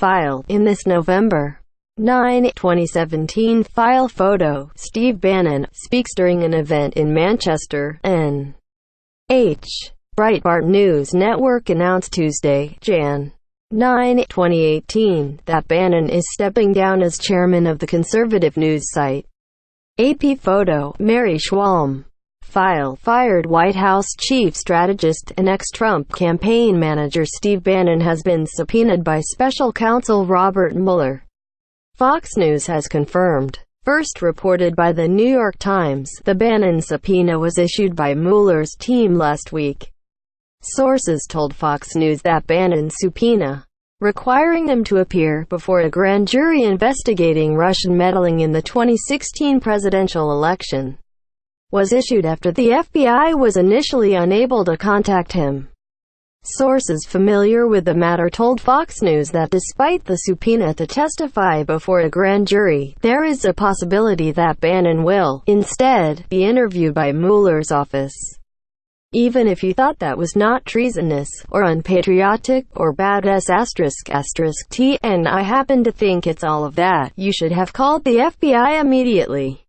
file. In this November 9, 2017 file photo, Steve Bannon speaks during an event in Manchester, NH. Breitbart News Network announced Tuesday, Jan. 9, 2018, that Bannon is stepping down as chairman of the conservative news site. AP photo, Mary Schwalm. File, fired White House chief strategist and ex-Trump campaign manager Steve Bannon has been subpoenaed by special counsel Robert Mueller. Fox News has confirmed. First reported by the New York Times, the Bannon subpoena was issued by Mueller's team last week. Sources told Fox News that Bannon's subpoena, requiring him to appear before a grand jury investigating Russian meddling in the 2016 presidential election, was issued after the FBI was initially unable to contact him. Sources familiar with the matter told Fox News that despite the subpoena to testify before a grand jury, there is a possibility that Bannon will, instead, be interviewed by Mueller's office. Even if you thought that was not treasonous, or unpatriotic, or bad ***T, and I happen to think it's all of that, you should have called the FBI immediately.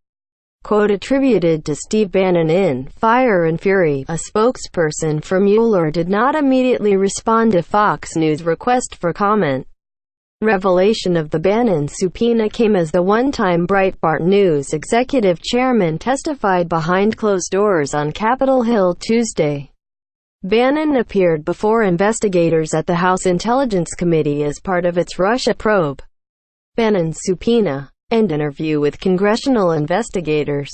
Quote attributed to Steve Bannon in Fire and Fury, a spokesperson for Mueller did not immediately respond to Fox News' request for comment. Revelation of the Bannon subpoena came as the one-time Breitbart News executive chairman testified behind closed doors on Capitol Hill Tuesday. Bannon appeared before investigators at the House Intelligence Committee as part of its Russia probe. Bannon's subpoena, and interview with congressional investigators,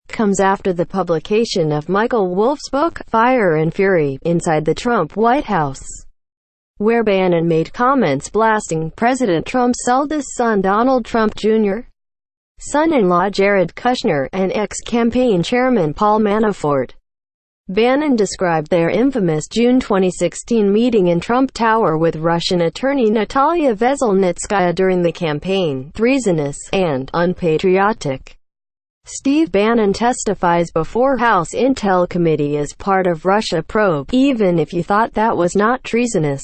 comes after the publication of Michael Wolff's book, Fire and Fury, Inside the Trump White House, where Bannon made comments blasting President Trump's eldest son Donald Trump Jr., son-in-law Jared Kushner, and ex-campaign chairman Paul Manafort. Bannon described their infamous June 2016 meeting in Trump Tower with Russian attorney Natalia Veselnitskaya during the campaign treasonous and unpatriotic. Steve Bannon testifies before House Intel Committee as part of Russia probe, even if you thought that was not treasonous,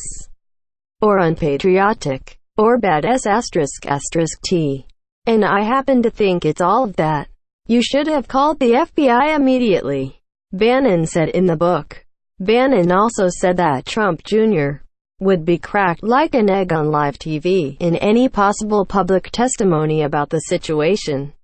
or unpatriotic, or bad ***T. And I happen to think it's all of that. You should have called the FBI immediately, Bannon said in the book. Bannon also said that Trump Jr. would be cracked like an egg on live TV in any possible public testimony about the situation.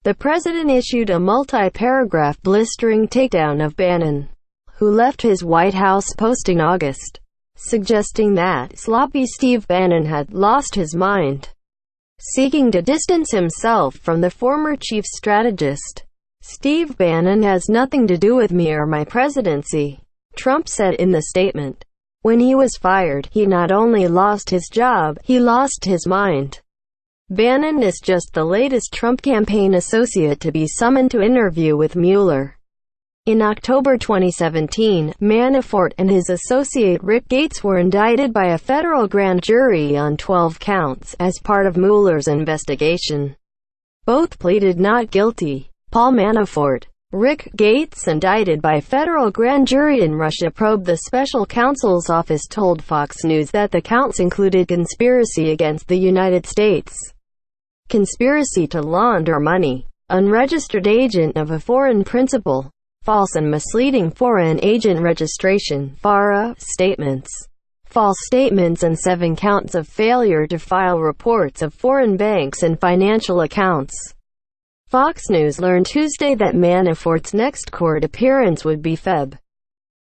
The president issued a multi-paragraph blistering takedown of Bannon, who left his White House post in August, suggesting that sloppy Steve Bannon had lost his mind. Seeking to distance himself from the former chief strategist, Steve Bannon has nothing to do with me or my presidency, Trump said in the statement. When he was fired, he not only lost his job, he lost his mind. Bannon is just the latest Trump campaign associate to be summoned to interview with Mueller. In October 2017, Manafort and his associate Rick Gates were indicted by a federal grand jury on 12 counts, as part of Mueller's investigation. Both pleaded not guilty. Paul Manafort, Rick Gates, indicted by federal grand jury in Russia probe. The special counsel's office told Fox News that the counts included conspiracy against the United States, conspiracy to launder money, unregistered agent of a foreign principal, false and misleading foreign agent registration (FARA) statements, false statements, and 7 counts of failure to file reports of foreign banks and financial accounts. Fox News learned Tuesday that Manafort's next court appearance would be Feb.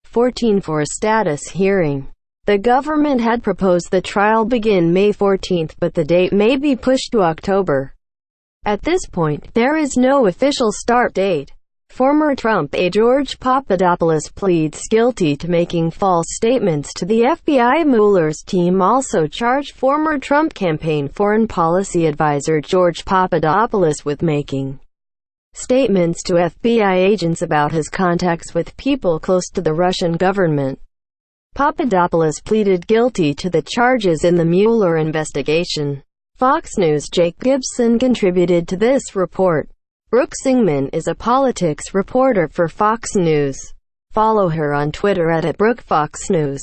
14 for a status hearing. The government had proposed the trial begin May 14, but the date may be pushed to October. At this point, there is no official start date. Former Trump aide George Papadopoulos pleads guilty to making false statements to the FBI. Mueller's team also charged former Trump campaign foreign policy advisor George Papadopoulos with making statements to FBI agents about his contacts with people close to the Russian government. Papadopoulos pleaded guilty to the charges in the Mueller investigation. Fox News' Jake Gibson contributed to this report. Brooke Singman is a politics reporter for Fox News. Follow her on Twitter @BrookeFoxNews.